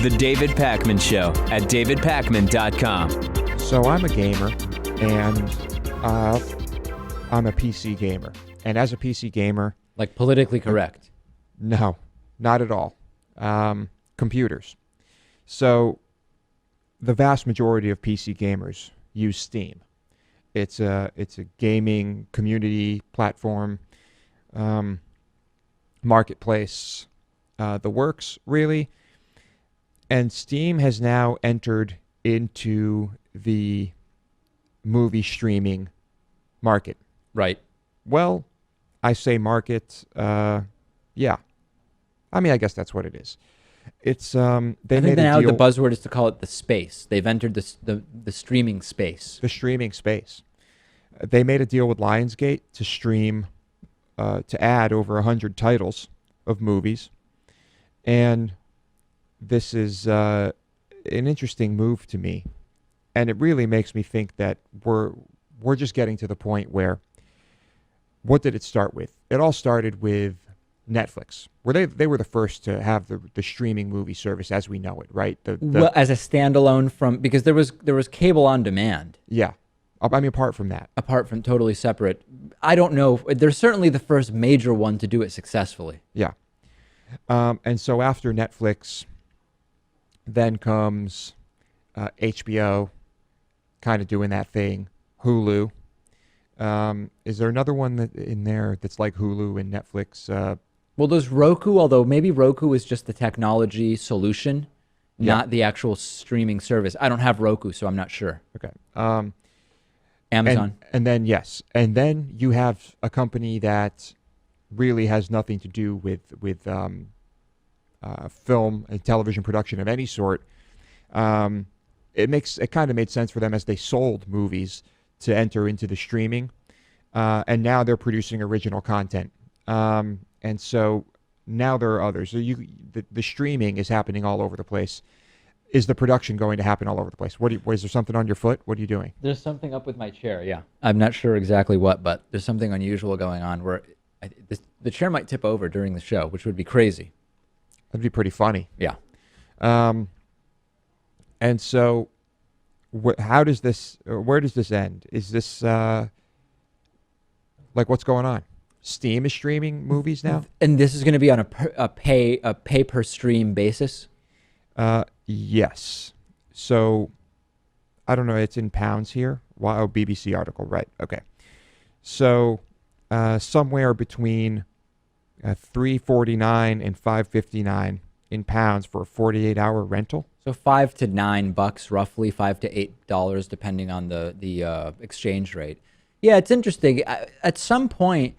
The David Pakman Show at davidpakman.com. So I'm a gamer, and I'm a PC gamer. And as a PC gamer... Like politically correct? No, not at all. Computers. So the vast majority of PC gamers use Steam. It's a gaming community platform, marketplace, the works, really. And Steam has now entered into the movie streaming market. Right. Well, I say market, yeah. I mean, I guess that's what it is. It's I think now the buzzword is to call it the space. They've entered the streaming space. The streaming space. They made a deal with Lionsgate to stream, to add over 100 titles of movies, and this is an interesting move to me, and it really makes me think that we're just getting to the point where, what did it start with? It all started with Netflix, where they were the first to have the streaming movie service as we know it, right? Well, as a standalone because there was cable on demand. Yeah. I mean, apart from that. Apart from totally separate. I don't know. They're certainly the first major one to do it successfully. Yeah. And so after Netflix, then comes HBO, kind of doing that thing, Hulu. Is there another one in there that's like Hulu and Netflix? Well, there's Roku, although maybe Roku is just the technology solution, not the actual streaming service. I don't have Roku, so I'm not sure. Okay. Amazon. And then, yes. And then you have a company that really has nothing to do with film and television production of any sort. It kind of made sense for them as they sold movies to enter into the streaming, and now they're producing original content, and so now there are others. So the streaming is happening all over the place. Is the production going to happen all over the place? Is there something on your foot? What are you doing? There's something up with my chair. Yeah, I'm not sure exactly what, but there's something unusual going on where the chair might tip over during the show, which would be crazy. That'd be pretty funny. Yeah. And so, where does this end? Is this like what's going on? Steam is streaming movies now, and this is going to be on a pay per stream basis. Yes. So, I don't know. It's in pounds here. Wow, BBC article, right? Okay. So, somewhere between $3.49 and $5.59 in pounds for a 48-hour rental. So $5 to $9 roughly, $5 to $8 depending on the exchange rate. Yeah, it's interesting. At some point,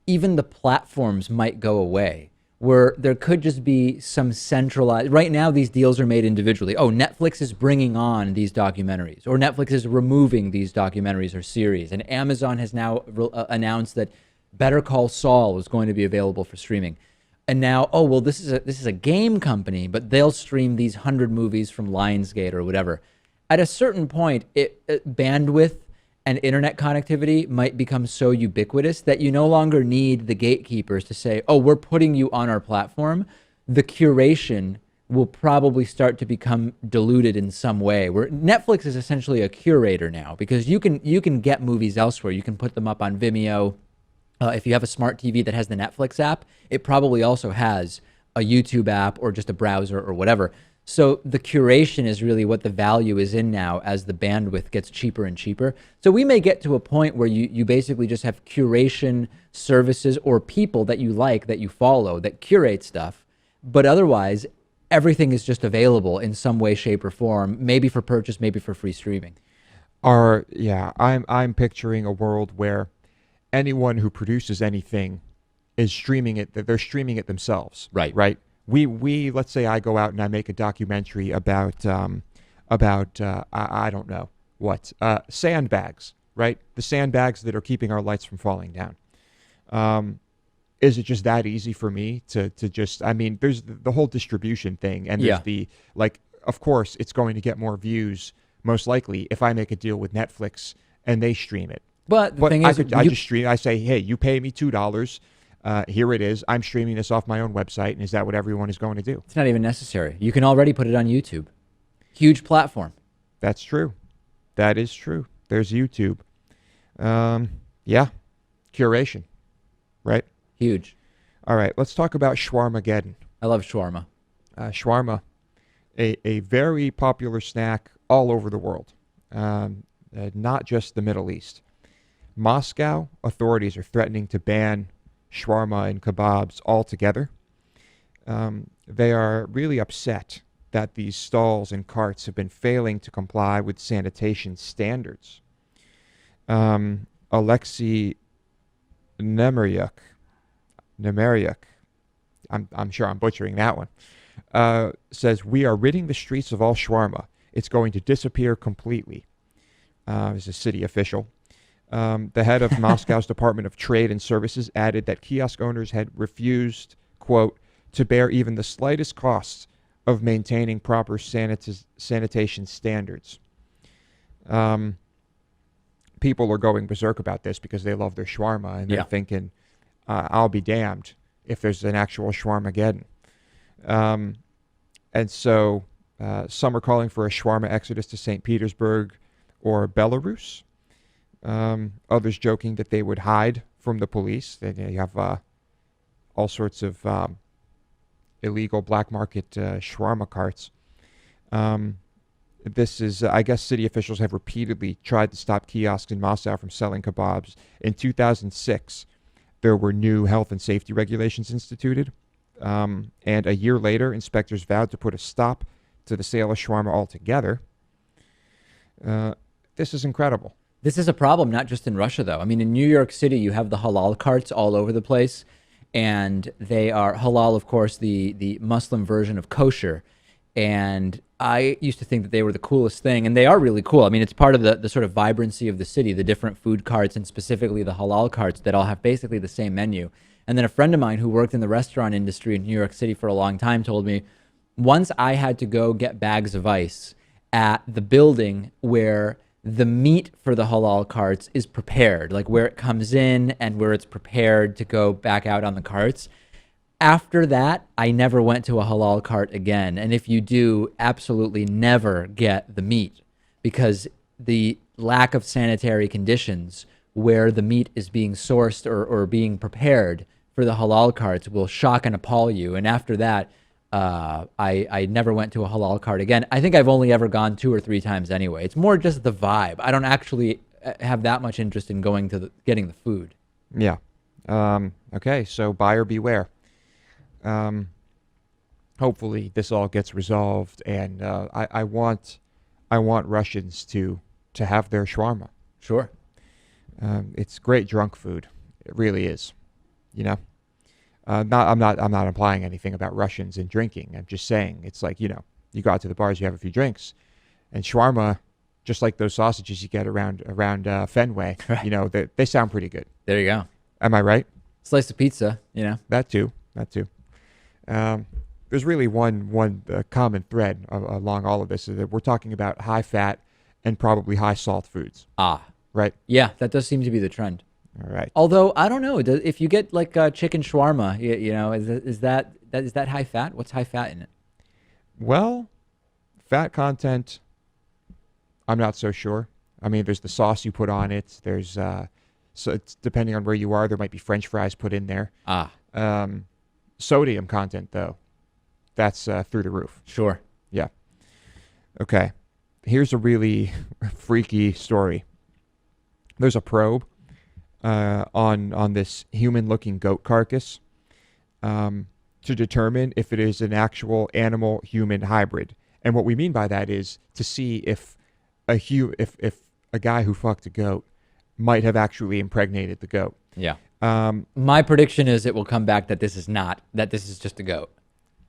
even the platforms might go away, where there could just be some centralized. Right now, these deals are made individually. Oh, Netflix is bringing on these documentaries, or Netflix is removing these documentaries or series, and Amazon has now announced that Better Call Saul is going to be available for streaming. And now, oh, well, this is a game company, but they'll stream these 100 movies from Lionsgate or whatever. At a certain point, bandwidth and internet connectivity might become so ubiquitous that you no longer need the gatekeepers to say, oh, we're putting you on our platform. The curation will probably start to become diluted in some way, where Netflix is essentially a curator now, because you can get movies elsewhere. You can put them up on Vimeo. If you have a smart TV that has the Netflix app, it probably also has a YouTube app or just a browser or whatever. So the curation is really what the value is in now as the bandwidth gets cheaper and cheaper. So we may get to a point where you basically just have curation services or people that you like, that you follow, that curate stuff. But otherwise, everything is just available in some way, shape, or form, maybe for purchase, maybe for free streaming. I'm picturing a world where anyone who produces anything is streaming it. They're streaming it themselves. Right. We let's say I go out and I make a documentary about I don't know what, sandbags, right? The sandbags that are keeping our lights from falling down. Is it just that easy for me to just, I mean, there's the whole distribution thing, and there's of course it's going to get more views most likely if I make a deal with Netflix and they stream it. But the thing is, I just stream. I say, hey, you pay me $2. Here it is. I'm streaming this off my own website, and is that what everyone is going to do? It's not even necessary. You can already put it on YouTube. Huge platform. That's true. That is true. There's YouTube. Yeah. Curation. Right? Huge. All right. Let's talk about Schwarmageddon. I love shawarma. Shawarma, a very popular snack all over the world, not just the Middle East. Moscow authorities are threatening to ban shawarma and kebabs altogether. They are really upset that these stalls and carts have been failing to comply with sanitation standards. Alexei Nemeriuk, I'm sure I'm butchering that one, says, "We are ridding the streets of all shawarma. It's going to disappear completely." As a city official. The head of Moscow's Department of Trade and Services added that kiosk owners had refused, quote, to bear even the slightest costs of maintaining proper sanitation standards. People are going berserk about this because they love their shawarma, and they're thinking, I'll be damned if there's an actual Schwarmageddon. And so some are calling for a shawarma exodus to St. Petersburg or Belarus. Others joking that they would hide from the police. That you have all sorts of illegal black market shawarma carts. This is, I guess, city officials have repeatedly tried to stop kiosks in Moscow from selling kebabs. In 2006, there were new health and safety regulations instituted. And a year later, inspectors vowed to put a stop to the sale of shawarma altogether. This is incredible. This is a problem not just in Russia, though. I mean, in New York City, you have the halal carts all over the place. And they are halal, of course, the Muslim version of kosher. And I used to think that they were the coolest thing, and they are really cool. I mean, it's part of the sort of vibrancy of the city, the different food carts, and specifically the halal carts that all have basically the same menu. And then a friend of mine who worked in the restaurant industry in New York City for a long time told me, once I had to go get bags of ice at the building where the meat for the halal carts is prepared, like where it comes in and where it's prepared to go back out on the carts. After that, I never went to a halal cart again. And if you do, absolutely never get the meat, because the lack of sanitary conditions where the meat is being sourced or being prepared for the halal carts will shock and appall you. And after that, I never went to a halal cart again. I think I've only ever gone 2 or 3 times anyway. It's more just the vibe. I don't actually have that much interest in going to getting the food. Yeah. Okay, so buyer beware. Hopefully this all gets resolved, and I want Russians to have their shawarma. Sure. It's great drunk food. It really is. You know, I'm not implying anything about Russians and drinking. I'm just saying it's like, you know, you go out to the bars, you have a few drinks, and shawarma, just like those sausages you get around Fenway, right. You know, they sound pretty good. There you go. Am I right? Slice of pizza, you know. That too. There's really one common thread along all of this, is that we're talking about high fat and probably high salt foods. Right? Yeah, that does seem to be the trend. All right. Although I don't know, if you get like chicken shawarma, you know, is that high fat? What's high fat in it? Well, fat content, I'm not so sure. I mean, there's the sauce you put on it. There's so it's depending on where you are, there might be French fries put in there. Sodium content, though, that's through the roof. Sure. Yeah. Okay. Here's a really freaky story. There's a probe on this human-looking goat carcass to determine if it is an actual animal-human hybrid. And what we mean by that is to see if a guy who fucked a goat might have actually impregnated the goat. Yeah. My prediction is it will come back that this is just a goat.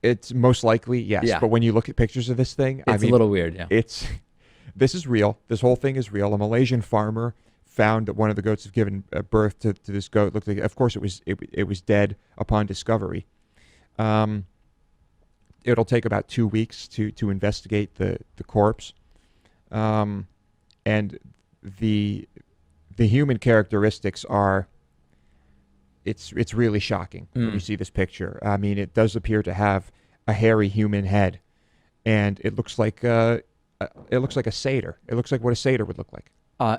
It's most likely, yes. Yeah. But when you look at pictures of this thing, it's a little weird, yeah. This is real. This whole thing is real. A Malaysian farmer found that one of the goats had given birth to this goat. Looked like, of course, it was dead upon discovery. It'll take about 2 weeks to investigate the corpse, and the human characteristics are it's really shocking when you see this picture. I mean, it does appear to have a hairy human head, and it looks like a satyr. It looks like what a satyr would look like.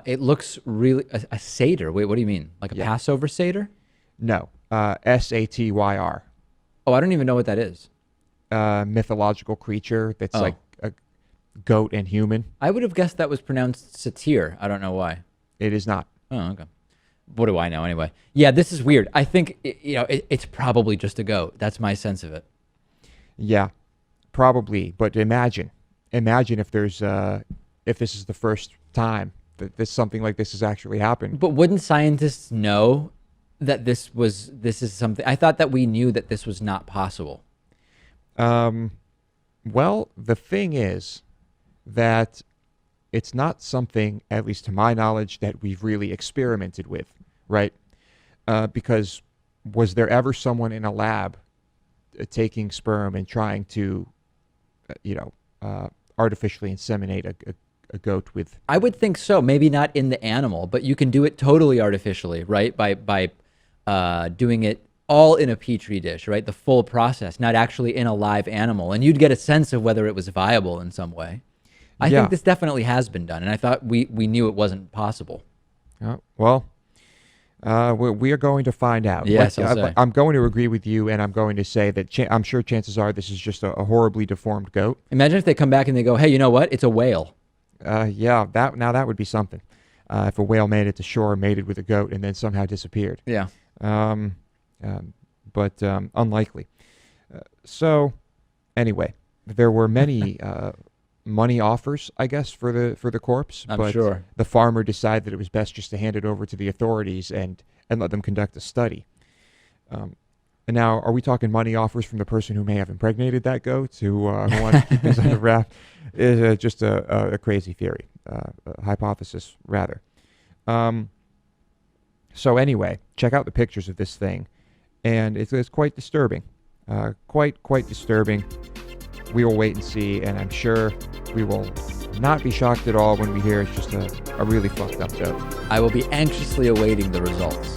It looks really a satyr. Wait, what do you mean? Like a Passover satyr? No, Satyr. Oh, I don't even know what that is. Mythological creature that's like a goat and human. I would have guessed that was pronounced satyr. I don't know why. It is not. Oh, okay. What do I know anyway? Yeah, this is weird. I think it's probably just a goat. That's my sense of it. Yeah, probably. But imagine if there's if this is the first time that something like this has actually happened. But wouldn't scientists know that this is something? I thought that we knew that this was not possible. Well, the thing is that it's not something, at least to my knowledge, that we've really experimented with, right? Because was there ever someone in a lab taking sperm and trying to, artificially inseminate a goat with? I would think so. Maybe not in the animal, but you can do it totally artificially, right? By doing it all in a petri dish, right? The full process, not actually in a live animal, and you'd get a sense of whether it was viable in some way. I think this definitely has been done, and I thought we knew it wasn't possible. Well, we are going to find out. Yes, I'll say. I'm going to agree with you, and I'm going to say that I'm sure chances are this is just a horribly deformed goat. Imagine if they come back and they go, hey, you know what? It's a whale. That would be something. If a whale made it to shore, mated with a goat, and then somehow disappeared. Yeah. But unlikely. So, anyway, there were many money offers, I guess, for the corpse. I'm sure. The farmer decided that it was best just to hand it over to the authorities and let them conduct a study. And now, are we talking money offers from the person who may have impregnated that goat, who wants to keep this under wraps? It's just a crazy theory, a hypothesis, rather. So anyway, check out the pictures of this thing, and it's quite disturbing, quite disturbing. We will wait and see, and I'm sure we will not be shocked at all when we hear it's just a really fucked up joke. I will be anxiously awaiting the results.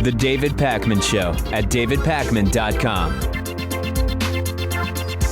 The David Pakman Show at davidpakman.com.